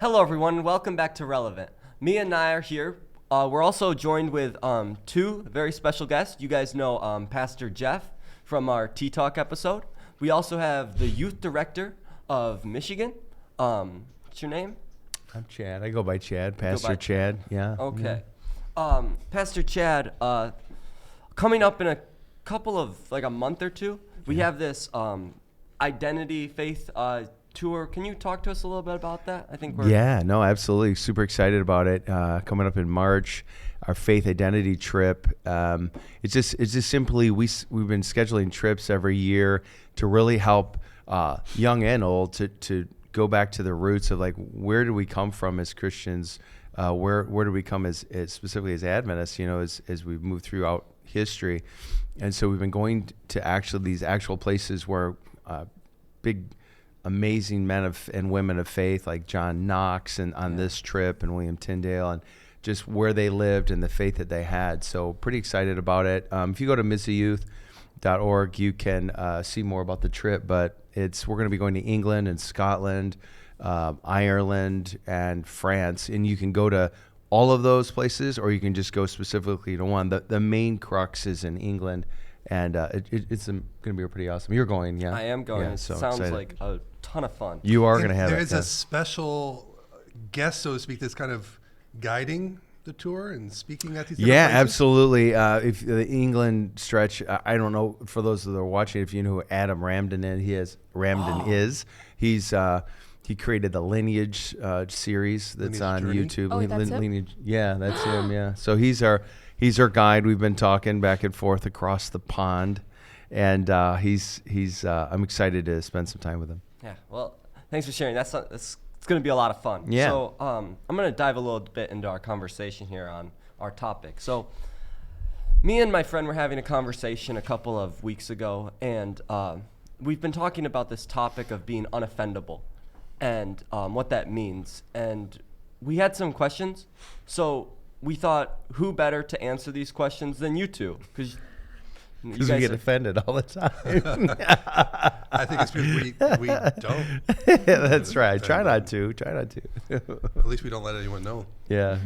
Hello, everyone, and welcome back to Relevant. Me and Nye are here. We're also joined with two very special guests. You guys know Pastor Jeff from our Tea Talk episode. We also have the youth director of Michigan. What's your name? I'm Chad. I go by Chad. Pastor Chad. Yeah. Okay. Pastor Chad, coming up in a couple of, like a month or two, we have this identity faith tour. Can you talk to us a little bit about that? I think we're absolutely. Super excited about it. Coming up in March, our faith identity trip. It's just simply we've been scheduling trips every year to really help young and old to go back to the roots of like where do we come from as Christians, where do we come as specifically as Adventists, as we move throughout history. And so we've been going to these actual places where big amazing men and women of faith like John Knox and on this trip, and William Tyndale, and just where they lived and the faith that they had. So pretty excited about it. If you go to missayouth.org, you can see more about the trip, but we're going to be going to England and Scotland, Ireland and France, and you can go to all of those places, or you can just go specifically to one. The main crux is in England, and it's going to be pretty awesome. You're going, yeah? I am going. Yeah, it so sounds excited. like a ton of fun. You are going to have There it. is a special guest, so to speak, that's kind of guiding the tour and speaking at these different places? Absolutely. If the England stretch, I don't know, for those that are watching, if you know who Adam Ramden is. He created the Lineage series that's Lineage on Journey? YouTube. Oh, that's him? Lineage, yeah, that's him. Yeah. So he's our guide. We've been talking back and forth across the pond, and I'm excited to spend some time with him. Yeah, well, thanks for sharing. It's going to be a lot of fun. Yeah. So I'm going to dive a little bit into our conversation here on our topic. So me and my friend were having a conversation a couple of weeks ago, and we've been talking about this topic of being unoffendable and what that means. And we had some questions. So we thought, who better to answer these questions than you two? Because we get offended all the time. I think it's because we don't. That's right. Try not to. At least we don't let anyone know. Yeah.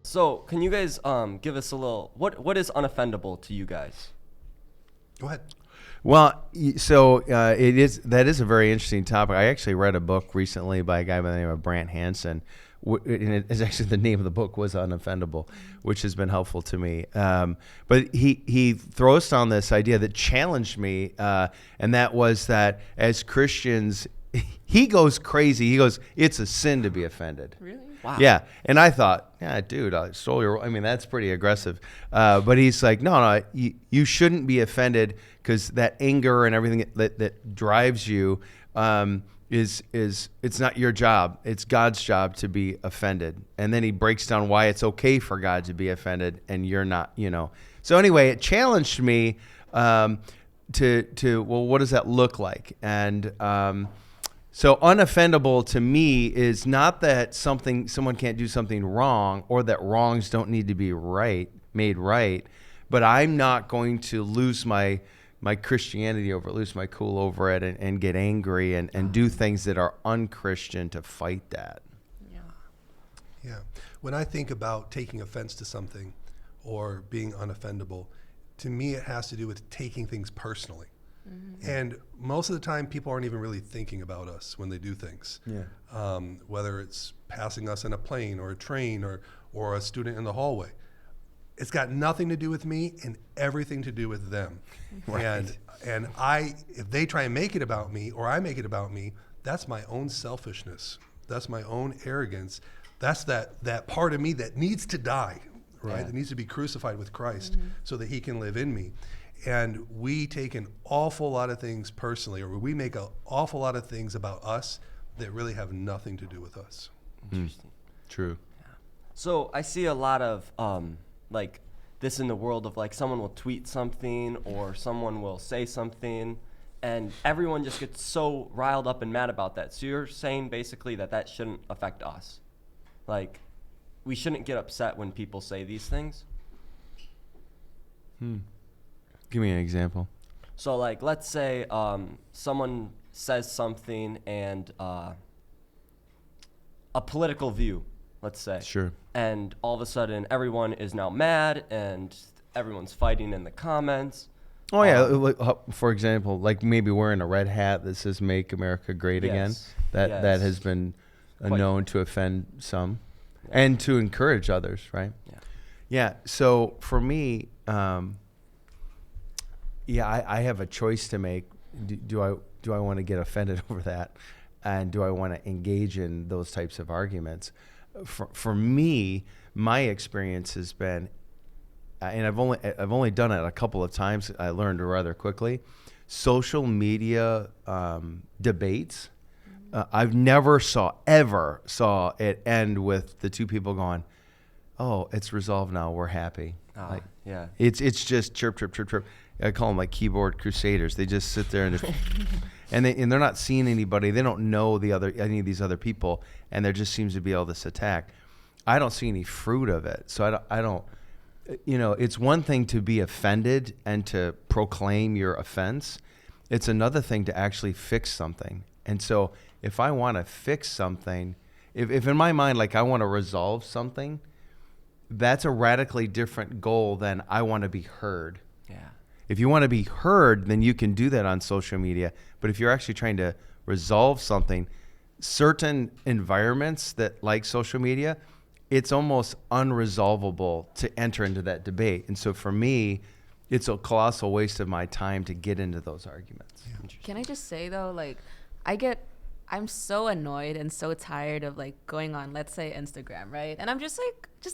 So can you guys give us a little, what is unoffendable to you guys? Go ahead. Well, so that is a very interesting topic. I actually read a book recently by a guy by the name of Brant Hansen, and it's actually the name of the book was Unoffendable, which has been helpful to me. But he throws down this idea that challenged me, and that was that as Christians, he goes crazy. He goes, it's a sin to be offended. Really? Wow. Yeah, and I thought, yeah, dude, I stole your. I mean, that's pretty aggressive. But he's like, no, you shouldn't be offended because that anger and everything that drives you is it's not your job. It's God's job to be offended. And then he breaks down why it's okay for God to be offended and you're not. So anyway, it challenged me to well, what does that look like? And so unoffendable to me is not that someone can't do something wrong or that wrongs don't need to be made right, but I'm not going to lose my Christianity over it, lose my cool over it, and get angry and do things that are unchristian to fight that. Yeah. When I think about taking offense to something or being unoffendable, to me it has to do with taking things personally. Mm-hmm. And most of the time, people aren't even really thinking about us when they do things. Yeah. Whether it's passing us in a plane or a train or a student in the hallway. It's got nothing to do with me and everything to do with them. Right. And if they try and make it about me or I make it about me, that's my own selfishness. That's my own arrogance. That's that part of me that needs to die, right? Yeah. That needs to be crucified with Christ so that he can live in me. And we take an awful lot of things personally, or we make an awful lot of things about us that really have nothing to do with us. Interesting. True. Yeah. So I see a lot of like this in the world of like someone will tweet something or someone will say something and everyone just gets so riled up and mad about that. So you're saying basically that shouldn't affect us. Like we shouldn't get upset when people say these things? Give me an example. So, like, let's say someone says something and a political view, let's say. Sure. And all of a sudden, everyone is now mad and everyone's fighting in the comments. Oh, yeah. For example, like maybe wearing a red hat that says "Make America Great Again." Yes. That has been known to offend some and to encourage others, right? Yeah. Yeah. So for me, I have a choice to make. Do I want to get offended over that, and do I want to engage in those types of arguments? For me, my experience has been, and I've only done it a couple of times. I learned rather quickly. Social media debates. I've never ever saw it end with the two people going, "Oh, it's resolved now. We're happy." Yeah. It's just chirp, chirp, chirp, chirp. I call them like keyboard crusaders. They just sit there and just, and they're not seeing anybody. They don't know any of these other people, and there just seems to be all this attack. I don't see any fruit of it. So I don't. It's one thing to be offended and to proclaim your offense. It's another thing to actually fix something. And so if I want to fix something, if in my mind, like I want to resolve something, that's a radically different goal than I want to be heard. Yeah. If you want to be heard, then you can do that on social media. But if you're actually trying to resolve something, certain environments that like social media, it's almost unresolvable to enter into that debate. And so for me, it's a colossal waste of my time to get into those arguments. Yeah. Can I just say though, like, I'm so annoyed and so tired of like going on, let's say Instagram, right? And I'm just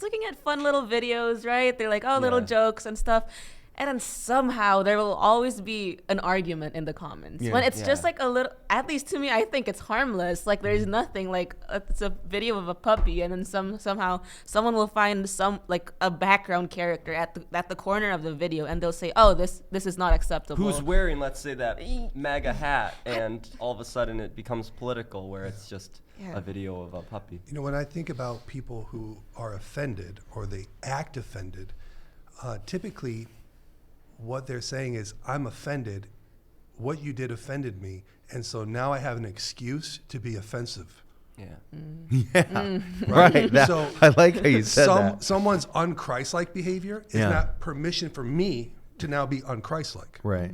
looking at fun little videos, right? They're like, little jokes and stuff. And then somehow there will always be an argument in the comments. Yeah. When it's just like a little, at least to me, I think it's harmless. Like there's nothing, like it's a video of a puppy, and then somehow someone will find like a background character at the corner of the video, and they'll say, "Oh, this is not acceptable." Who's wearing, let's say, that MAGA hat, and all of a sudden it becomes political, where it's just a video of a puppy. When I think about people who are offended or they act offended, typically what they're saying is, I'm offended, what you did offended me, and so now I have an excuse to be offensive. Yeah. Yeah, right. So I like how you said that. Someone's un-Christ-like behavior is not permission for me to now be un-Christ-like. Right.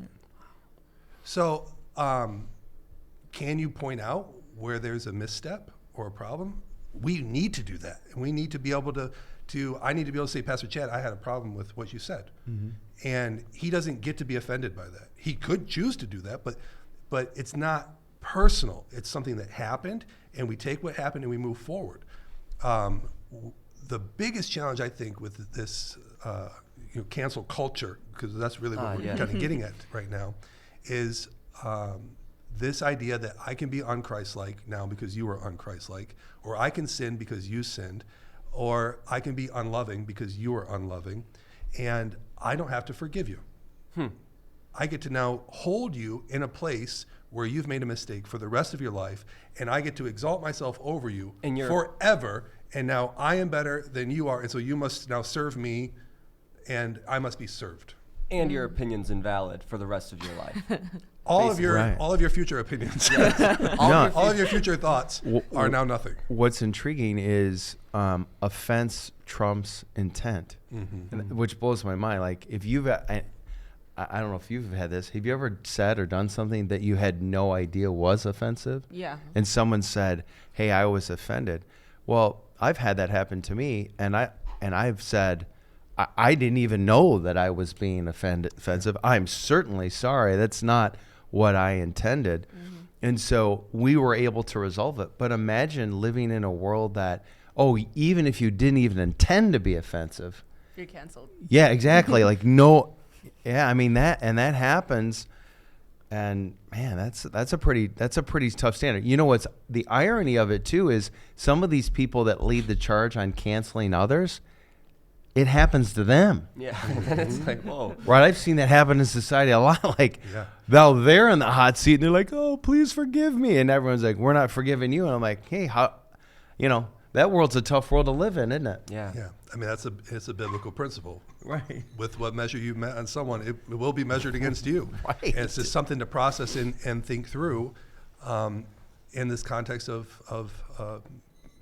So can you point out where there's a misstep or a problem? We need to do that. And we need to be able to I need to be able to say, Pastor Chad, I had a problem with what you said. Mm-hmm. And he doesn't get to be offended by that. He could choose to do that, but it's not personal. It's something that happened, and we take what happened and we move forward. The biggest challenge, I think, with this cancel culture, because that's really what we're kind of getting at right now, is this idea that I can be un-Christ-like now because you were un-Christ-like, or I can sin because you sinned, or I can be unloving because you are unloving, and I don't have to forgive you. I get to now hold you in a place where you've made a mistake for the rest of your life, and I get to exalt myself over you forever, and now I am better than you are, and so you must now serve me, and I must be served. And your opinion's invalid for the rest of your life. All of your future opinions, all of your future thoughts are now nothing. What's intriguing is offense trumps intent, which blows my mind. Like if you've, I don't know if you've had this. Have you ever said or done something that you had no idea was offensive? Yeah. And someone said, "Hey, I was offended." Well, I've had that happen to me, and I've said, I didn't even know that I was being offensive. I'm certainly sorry. That's not what I intended. Mm-hmm. And so we were able to resolve it. But imagine living in a world that, even if you didn't even intend to be offensive, you're canceled. Yeah, exactly. Like no, yeah. I mean that happens, and man, that's a pretty tough standard. You know what's the irony of it too is some of these people that lead the charge on canceling others, it happens to them. Yeah, and it's like, whoa. Right, I've seen that happen in society a lot. Like, now they're in the hot seat, and they're like, "Oh, please forgive me," and everyone's like, "We're not forgiving you." And I'm like, "Hey, how, that world's a tough world to live in, isn't it? Yeah. Yeah, I mean it's a biblical principle. Right. With what measure you met on someone, it will be measured against you. Right. And it's just something to process and think through in this context of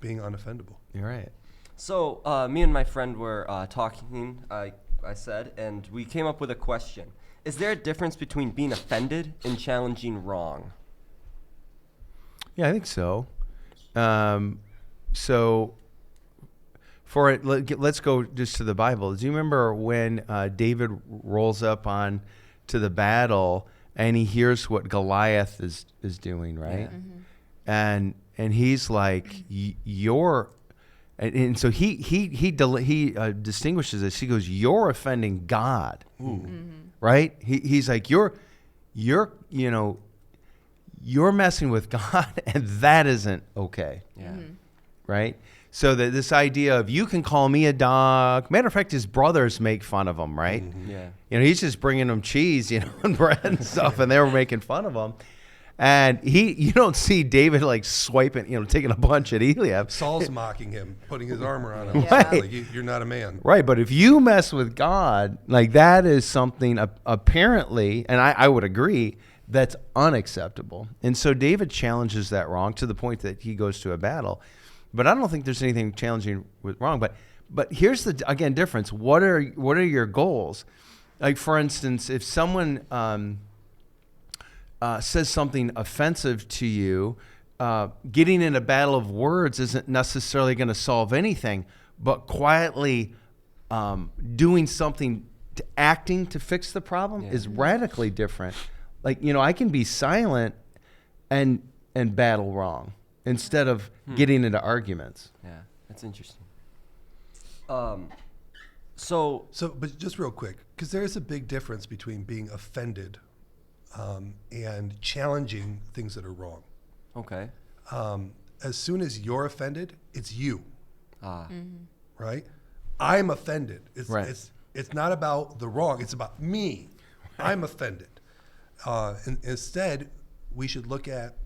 being unoffendable. You're right. So me and my friend were talking, I said, and we came up with a question. Is there a difference between being offended and challenging wrong? Yeah, I think so. So for it, let's go just to the Bible. Do you remember when David rolls up on to the battle and he hears what Goliath is doing, right? Yeah. And he's like, you're, and so he distinguishes this. He goes, you're offending God, right? He's like, you're messing with God, and that isn't okay. Yeah. Right? So that this idea of you can call me a dog. Matter of fact, his brothers make fun of him, right? Yeah. He's just bringing them cheese, and bread and stuff, and they were making fun of him. And you don't see David like swiping, taking a punch at Eliab. Saul's mocking him, putting his armor on him. Yeah. Like, you're not a man. Right, but if you mess with God, like that is something apparently, and I would agree, that's unacceptable. And so David challenges that wrong to the point that he goes to a battle. But I don't think there's anything challenging with wrong. But here's the difference. What are your goals? Like for instance, if someone says something offensive to you, getting in a battle of words isn't necessarily going to solve anything. But quietly doing something, acting to fix the problem is radically different. Like I can be silent and battle wrong instead of getting into arguments. Yeah, that's interesting. But just real quick, because there is a big difference between being offended and challenging things that are wrong. Okay. As soon as you're offended, it's you, Ah. right? I'm offended. Right. It's not about the wrong. It's about me. I'm offended. Instead, we should look at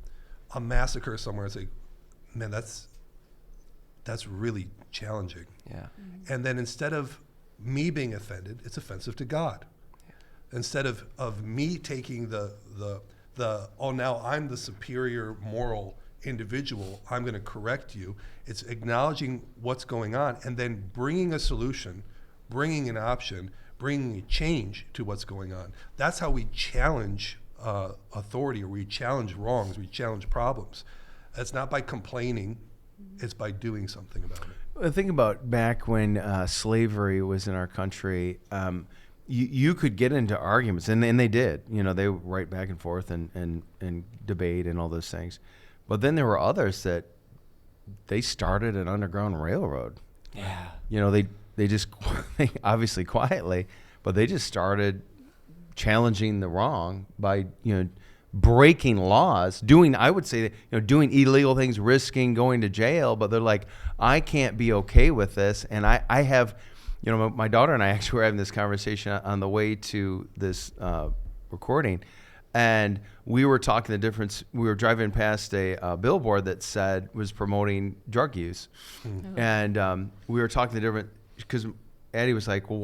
a massacre somewhere and say, man, that's really challenging. Yeah. And then instead of me being offended, it's offensive to God. Instead of me taking the now I'm the superior moral individual, I'm going to correct you. It's acknowledging what's going on and then bringing a solution, bringing an option, bringing a change to what's going on. That's how we challenge authority, or we challenge wrongs, we challenge problems. It's not by complaining, it's by doing something about it. Think about back when slavery was in our country. You could get into arguments, and they did. They would write back and forth and debate and all those things. But then there were others that they started an underground railroad. Yeah. They just obviously quietly, but they just started challenging the wrong by breaking laws, doing doing illegal things, risking going to jail. But they're like, I can't be okay with this, and I have. My daughter and I actually were having this conversation on the way to this recording, and we were talking the difference. We were driving past a billboard that was promoting drug use, and we were talking the difference because Addie was like, "Well,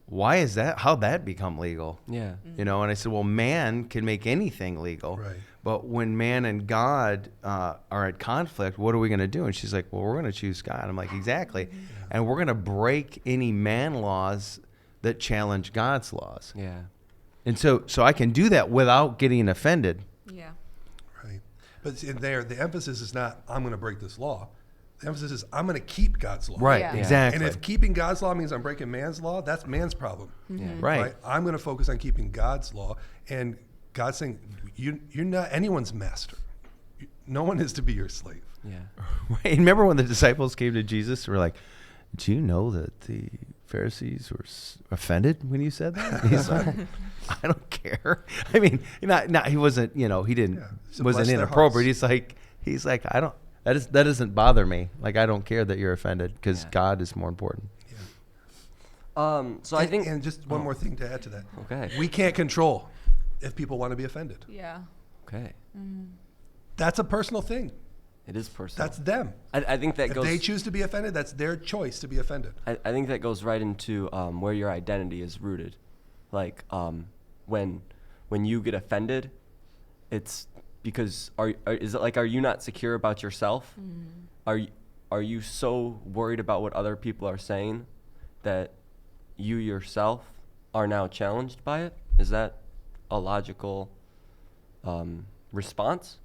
why is that? How'd that become legal?" Yeah. And I said, "Well, man can make anything legal, Right. but when man and God are at conflict, what are we going to do?" And she's like, "Well, we're going to choose God." I'm like, "Exactly." And we're going to break any man laws that challenge God's laws. Yeah. And so I can do that without getting offended. Yeah. Right. But in there, the emphasis is not, I'm going to break this law. The emphasis is, I'm going to keep God's law. Right, Yeah. exactly. And if keeping God's law means I'm breaking man's law, that's man's problem. Yeah. Right. I'm going to focus on keeping God's law. And God's saying, you're not anyone's master. No one is to be your slave. Yeah. Right. And remember when the disciples came to Jesus and were like, "Do you know that the Pharisees were offended when you said that?" And he's like, "I don't care." I mean, he wasn't, he didn't, So wasn't bless their inappropriate. hearts. He's like, that doesn't bother me. Like, I don't care that you're offended because Yeah. God is more important. So I think. And just one more thing to add to that. Okay. We can't control if people want to be offended. Yeah. Okay. That's a personal thing. It is personal. That's them. I think that If goes. they choose to be offended, that's their choice to be offended. I think that goes right into where your identity is rooted. Like when you get offended, it's because is it like, are you not secure about yourself? Are you so worried about what other people are saying that you yourself are now challenged by it? Is that a logical response?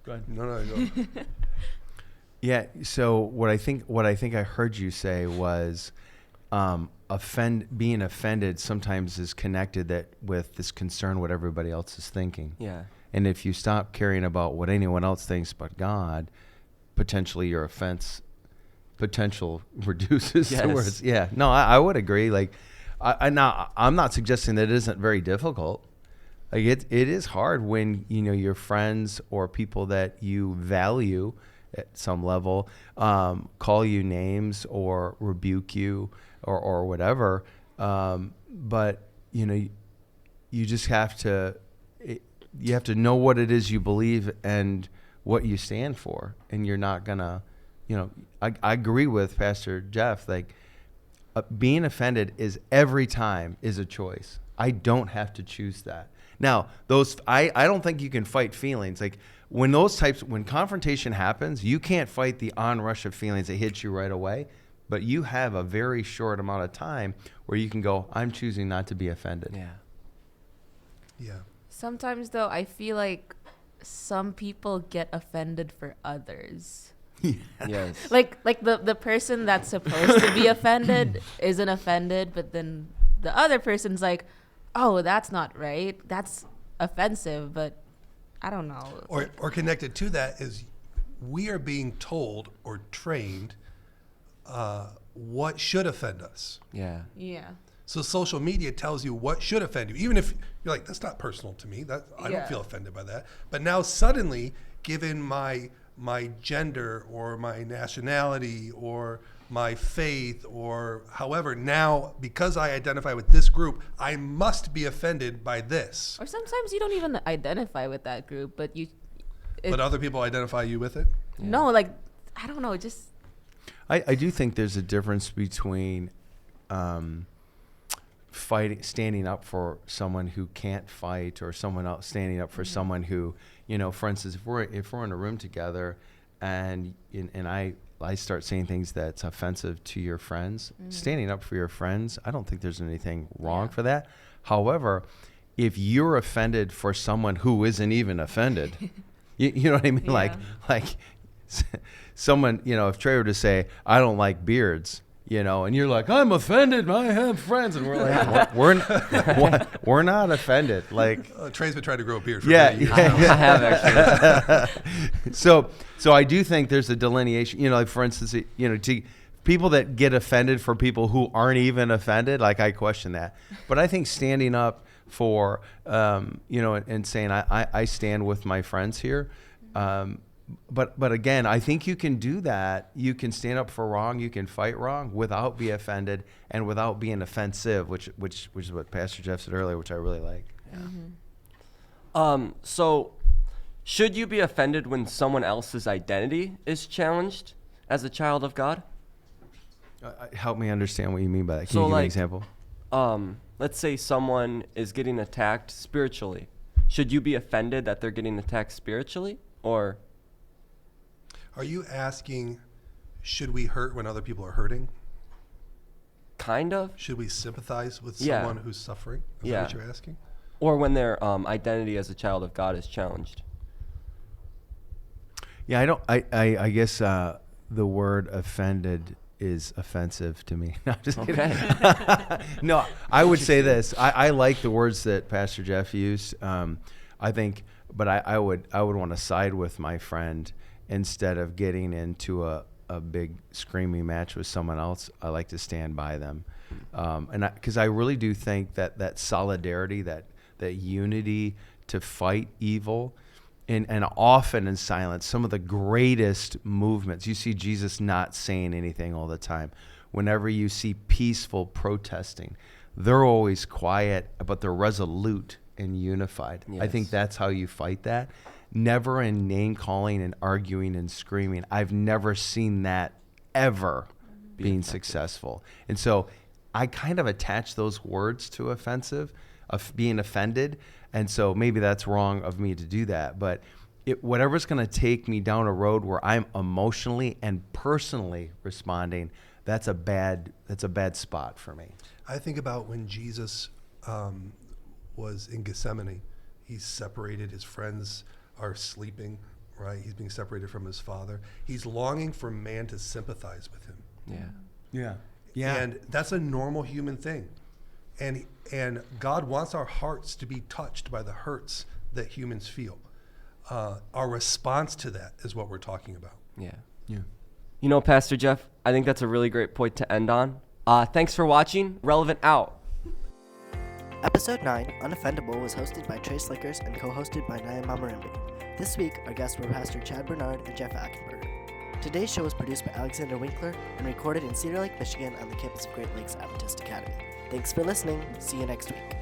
Go ahead. No, go. Yeah. So what I think I heard you say was, being offended sometimes is connected with this concern what everybody else is thinking. Yeah. And if you stop caring about what anyone else thinks but God, potentially your offense potential reduces. Yes. Towards, yeah. No, I would agree. Like, I'm not suggesting that it isn't very difficult. Like it is hard when your friends or people that you value at some level call you names or rebuke you or whatever. But you just have to know what it is you believe and what you stand for, and you're not gonna. I agree with Pastor Jeff. Like being offended is every time is a choice. I don't have to choose that. Now, I don't think you can fight feelings. Like when confrontation happens, you can't fight the onrush of feelings that hits you right away, but you have a very short amount of time where you can go, I'm choosing not to be offended. Yeah. Yeah. Sometimes though, I feel like some people get offended for others. Yes. Like the person that's supposed to be offended isn't offended, but then the other person's like, oh, that's not right. That's offensive, but I don't know. Or connected to that is we are being told or trained what should offend us. Yeah. Yeah. So social media tells you what should offend you, even if you're like, that's not personal to me. I Yeah. don't feel offended by that. But now suddenly, given my gender or my nationality or my faith or however, now because I identify with this group, I must be offended by this. Or sometimes you don't even identify with that group, but But other people identify you with it? no, like I don't know, just I do think there's a difference between standing up for someone who can't fight, or someone else standing up for someone who, for instance, if we're in a room together and I start saying things that's offensive to your friends, standing up for your friends, I don't think there's anything wrong for that. However, if you're offended for someone who isn't even offended, you know what I mean? Yeah. Like someone, if Trey were to say, I don't like beards, and you're like, I'm offended, I have friends, and we're like, we're not offended. Like, Trey's been trying to grow a beard for yeah, many years yeah. now. I have actually. So I do think there's a delineation, like for instance, to people that get offended for people who aren't even offended, like I question that. But I think standing up for, and saying I stand with my friends here. But again, I think you can do that. You can stand up for wrong. You can fight wrong without being offended and without being offensive, which is what Pastor Jeff said earlier, which I really like. Mm-hmm. So should you be offended when someone else's identity is challenged as a child of God? Help me understand what you mean by that. Can So you give me an like, example? Let's say someone is getting attacked spiritually. Should you be offended that they're getting attacked spiritually, or? Are you asking, should we hurt when other people are hurting? Kind of. Should we sympathize with Yeah. someone who's suffering? Is Yeah. that what you're asking? Or when their identity as a child of God is challenged? Yeah, I guess the word offended is offensive to me. No, I'm just kidding. Okay. No, I would say this. I like the words that Pastor Jeff used. I think, but I would want to side with my friend instead of getting into a big screaming match with someone else. I like to stand by them, and because I really do think that solidarity, that unity to fight evil. And often in silence, some of the greatest movements, you see Jesus not saying anything all the time. Whenever you see peaceful protesting, they're always quiet, but they're resolute and unified. Yes. I think that's how you fight that. never in name calling and arguing and screaming. I've never seen that ever being successful. And so I kind of attach those words to offensive, of being offended. And so maybe that's wrong of me to do that. But whatever's going to take me down a road where I'm emotionally and personally responding, that's a bad spot for me. I think about when Jesus was in Gethsemane. He's separated. His friends are sleeping, right? He's being separated from his Father. He's longing for man to sympathize with him. Yeah. And that's a normal human thing. And God wants our hearts to be touched by the hurts that humans feel. Our response to that is what we're talking about. Yeah. Yeah. You know, Pastor Jeff, I think that's a really great point to end on. Thanks for watching. Relevant out. Episode 9, Unoffendable, was hosted by Trey Slickers and co-hosted by Naya Mamarimbi. This week, our guests were Pastor Chad Bernard and Jeff Ackenberger. Today's show was produced by Alexander Winkler and recorded in Cedar Lake, Michigan on the campus of Great Lakes Adventist Academy. Thanks for listening. See you next week.